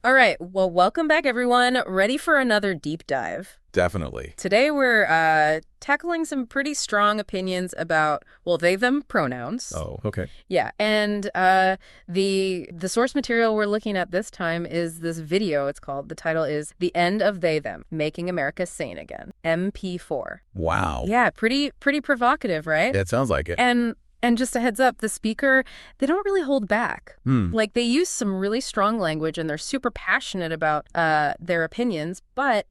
All right. Well, welcome back, everyone. Ready for another deep dive. Definitely. Today we're tackling some pretty strong opinions about, well, they, them pronouns. Oh, okay. Yeah. And the source material we're looking at this time is this video. The title is The End of They, Them, Making America Sane Again, MP4. Wow. Yeah, pretty provocative, right? It sounds like it. And just a heads up, the speaker, they don't really hold back. Hmm. Like, they use some really strong language and they're super passionate about their opinions. But,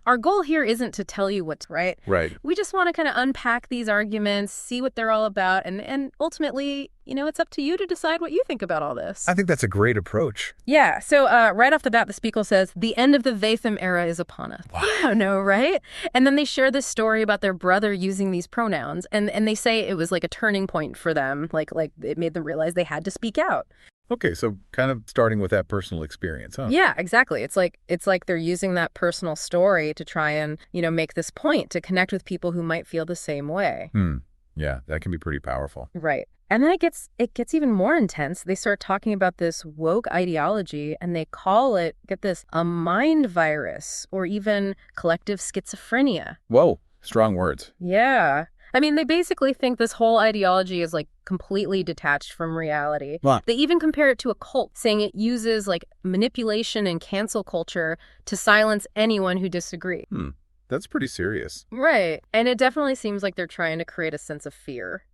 our goal here isn't to tell you what's right. Right. We just want to kind of unpack these arguments, see what they're all about. And ultimately, it's up to you to decide what you think about all this. I think that's a great approach. Yeah. So right off the bat, the speaker says, the end of the they/them era is upon us. Wow. I don't know, right? And then they share this story about their brother using these pronouns. And they say it was like a turning point for them. Like it made them realize they had to speak out. Okay, so kind of starting with that personal experience, huh? Yeah, exactly. It's like they're using that personal story to try and, make this point, to connect with people who might feel the same way. Yeah, that can be pretty powerful. Right. And then it gets even more intense. They start talking about this woke ideology and they call it, get this, a mind virus or even collective schizophrenia. Whoa, strong words. Yeah. I mean, they basically think this whole ideology is completely detached from reality. Wow. They even compare it to a cult, saying it uses manipulation and cancel culture to silence anyone who disagrees. That's pretty serious. Right. And it definitely seems like they're trying to create a sense of fear.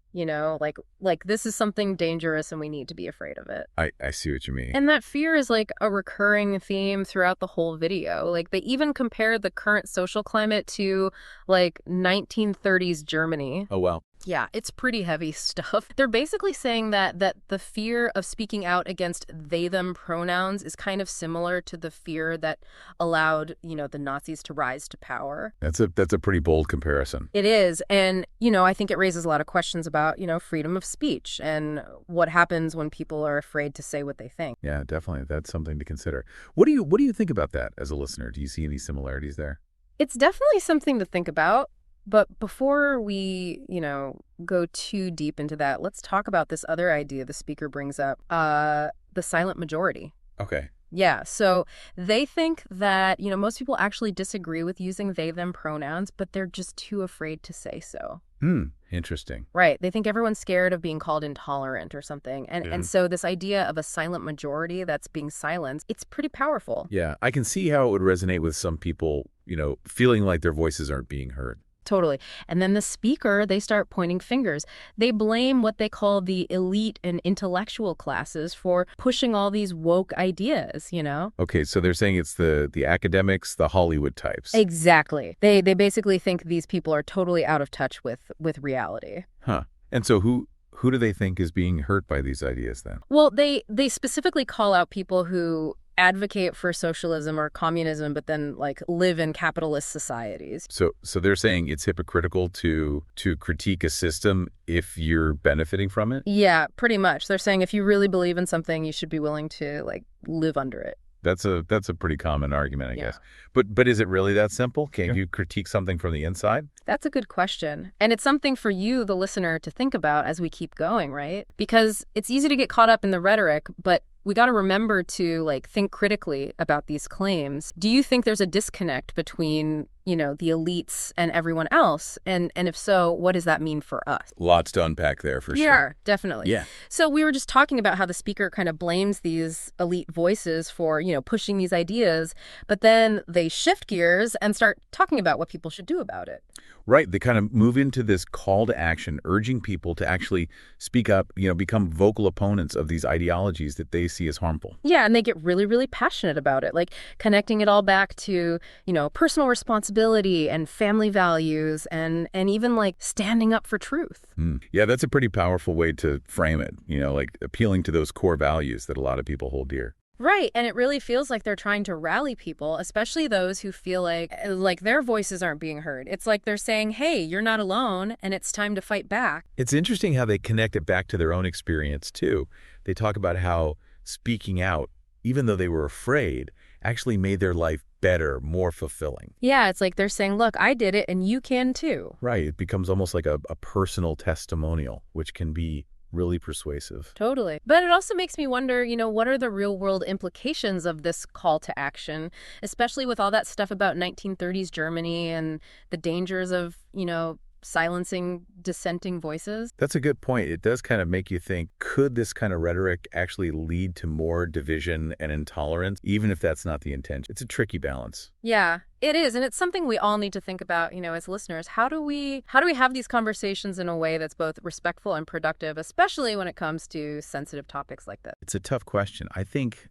Like this is something dangerous and we need to be afraid of it. I see what you mean. And that fear is a recurring theme throughout the whole video. They even compare the current social climate to 1930s Germany. Oh, well. Yeah, it's pretty heavy stuff. They're basically saying that the fear of speaking out against they/them pronouns is kind of similar to the fear that allowed, the Nazis to rise to power. That's a pretty bold comparison. It is. And, I think it raises a lot of questions about, freedom of speech and what happens when people are afraid to say what they think. Yeah, definitely. That's something to consider. What do you think about that as a listener? Do you see any similarities there? It's definitely something to think about. But before we, go too deep into that, let's talk about this other idea the speaker brings up, the silent majority. Okay. Yeah, so they think that, most people actually disagree with using they/them pronouns, but they're just too afraid to say so. Interesting. Right. They think everyone's scared of being called intolerant or something. And so this idea of a silent majority that's being silenced, it's pretty powerful. Yeah, I can see how it would resonate with some people, feeling like their voices aren't being heard. Totally. And then the speaker, they start pointing fingers. They blame what they call the elite and intellectual classes for pushing all these woke ideas, Okay, so they're saying it's the academics, the Hollywood types. Exactly. They basically think these people are totally out of touch with reality. Huh. And so who do they think is being hurt by these ideas then? Well, they specifically call out people who advocate for socialism or communism, but then live in capitalist societies. So they're saying it's hypocritical to critique a system if you're benefiting from it? Yeah, pretty much. They're saying if you really believe in something, you should be willing to live under it. That's a pretty common argument, I Yeah. guess. But is it really that simple? Can you critique something from the inside? That's a good question. And it's something for you, the listener, to think about as we keep going, right? Because it's easy to get caught up in the rhetoric, but we got to remember to think critically about these claims. Do you think there's a disconnect between, the elites and everyone else? And if so, what does that mean for us? Lots to unpack there for sure. Yeah, definitely. Yeah. So we were just talking about how the speaker kind of blames these elite voices for, pushing these ideas, but then they shift gears and start talking about what people should do about it. Right. They kind of move into this call to action, urging people to actually speak up, become vocal opponents of these ideologies that they see as harmful. Yeah, and they get really, really passionate about it, connecting it all back to, personal responsibility and family values and even standing up for truth. Yeah, that's a pretty powerful way to frame it, appealing to those core values that a lot of people hold dear. Right, and it really feels like they're trying to rally people, especially those who feel like their voices aren't being heard. It's like they're saying, hey, you're not alone, and it's time to fight back. It's interesting how they connect it back to their own experience, too. They talk about how speaking out, even though they were afraid, actually made their life better, more fulfilling. Yeah, it's like they're saying, look, I did it, and you can too. Right, it becomes almost like a personal testimonial, which can be really persuasive. Totally. But it also makes me wonder, what are the real world implications of this call to action, especially with all that stuff about 1930s Germany and the dangers of, silencing dissenting voices? That's a good point. It does kind of make you think, could this kind of rhetoric actually lead to more division and intolerance, even if that's not the intention? It's a tricky balance. Yeah, it is. And it's something we all need to think about, as listeners. How do we have these conversations in a way that's both respectful and productive, especially when it comes to sensitive topics like this? It's a tough question. I think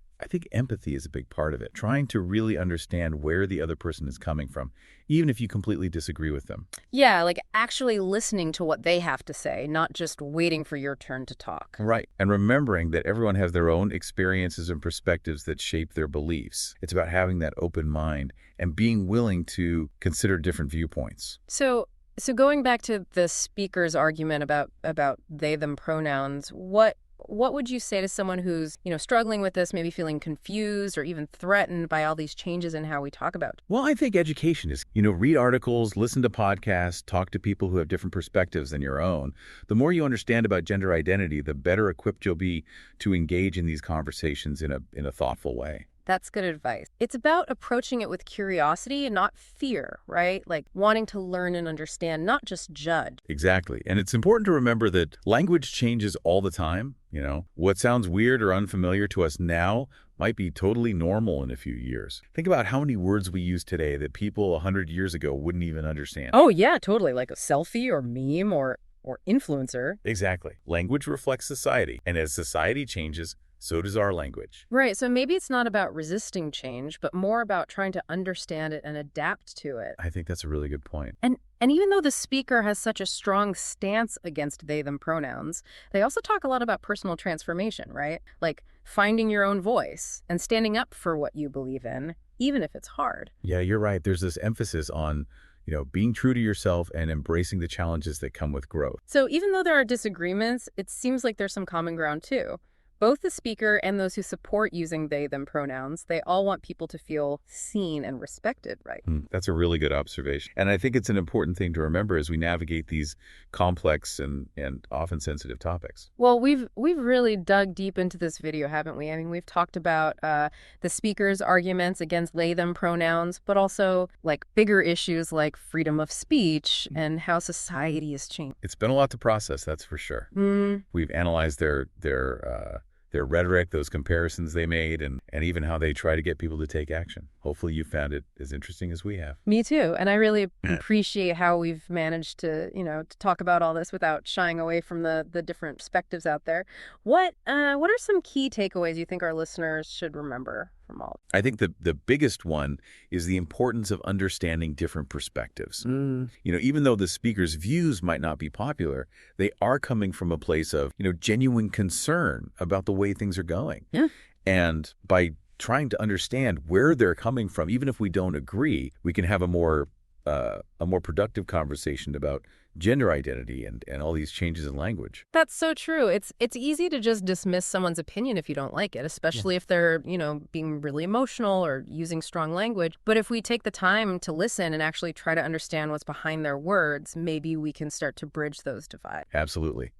empathy is a big part of it, trying to really understand where the other person is coming from, even if you completely disagree with them. Yeah, like actually listening to what they have to say, not just waiting for your turn to talk. Right. And remembering that everyone has their own experiences and perspectives that shape their beliefs. It's about having that open mind and being willing to consider different viewpoints. So going back to the speaker's argument about they them pronouns, what would you say to someone who's, struggling with this, maybe feeling confused or even threatened by all these changes in how we talk about? Well, I think education is, read articles, listen to podcasts, talk to people who have different perspectives than your own. The more you understand about gender identity, the better equipped you'll be to engage in these conversations in a thoughtful way. That's good advice. It's about approaching it with curiosity and not fear, right? Like wanting to learn and understand, not just judge. Exactly. And it's important to remember that language changes all the time. What sounds weird or unfamiliar to us now might be totally normal in a few years. Think about how many words we use today that people 100 years ago wouldn't even understand. Oh, yeah, totally. Like a selfie or meme or influencer. Exactly. Language reflects society. And as society changes, so does our language. Right. So maybe it's not about resisting change, but more about trying to understand it and adapt to it. I think that's a really good point. And even though the speaker has such a strong stance against they them pronouns, they also talk a lot about personal transformation, right? Like finding your own voice and standing up for what you believe in, even if it's hard. Yeah, you're right. There's this emphasis on being true to yourself and embracing the challenges that come with growth. So even though there are disagreements, it seems like there's some common ground too. Both the speaker and those who support using they them pronouns, they all want people to feel seen and respected, right? That's a really good observation. And I think it's an important thing to remember as we navigate these complex and often sensitive topics. Well, we've really dug deep into this video, haven't we? I mean, we've talked about the speaker's arguments against they them pronouns, but also like bigger issues like freedom of speech and how society is changing. It's been a lot to process, that's for sure. We've analyzed their rhetoric, those comparisons they made, and even how they try to get people to take action. Hopefully you found it as interesting as we have. Me too. And I really appreciate how we've managed to, to talk about all this without shying away from the different perspectives out there. What are some key takeaways you think our listeners should remember from all? I think the biggest one is the importance of understanding different perspectives. Even though the speaker's views might not be popular, they are coming from a place of, genuine concern about the way things are going. Yeah. And by trying to understand where they're coming from, even if we don't agree, we can have a more productive conversation about gender identity and all these changes in language. That's so true. It's easy to just dismiss someone's opinion if you don't like it, especially if they're, being really emotional or using strong language. But if we take the time to listen and actually try to understand what's behind their words, maybe we can start to bridge those divides. Absolutely.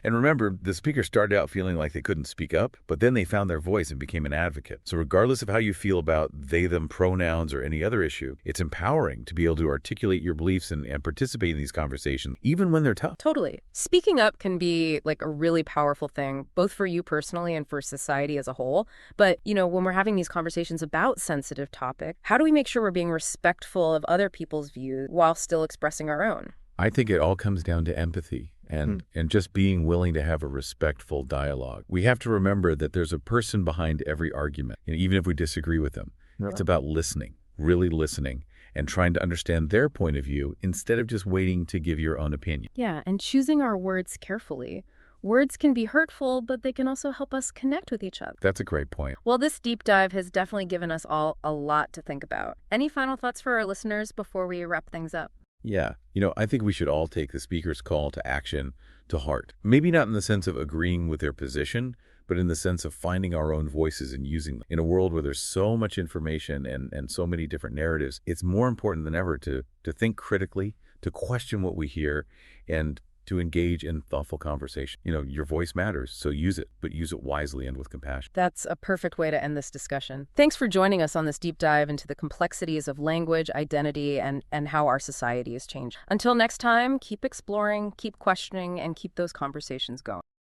And remember, the speaker started out feeling like they couldn't speak up, but then they found their voice and became an advocate. So regardless of how you feel about they, them pronouns or any other issue, it's empowering to be able to articulate your beliefs and participate in these conversations, even when they're tough. Totally. Speaking up can be like a really powerful thing, both for you personally and for society as a whole. But, when we're having these conversations about sensitive topics, how do we make sure we're being respectful of other people's views while still expressing our own? I think it all comes down to empathy and just being willing to have a respectful dialogue. We have to remember that there's a person behind every argument, even if we disagree with them. Yeah. It's about listening, really listening, and trying to understand their point of view instead of just waiting to give your own opinion. Yeah, and choosing our words carefully. Words can be hurtful, but they can also help us connect with each other. That's a great point. Well, this deep dive has definitely given us all a lot to think about. Any final thoughts for our listeners before we wrap things up? Yeah. I think we should all take the speaker's call to action to heart. Maybe not in the sense of agreeing with their position, but in the sense of finding our own voices and using them. In a world where there's so much information and so many different narratives, it's more important than ever to think critically, to question what we hear, and to engage in thoughtful conversation. You know, your voice matters, so use it, but use it wisely and with compassion. That's a perfect way to end this discussion. Thanks for joining us on this deep dive into the complexities of language, identity, and how our society has changed. Until next time, keep exploring, keep questioning, and keep those conversations going.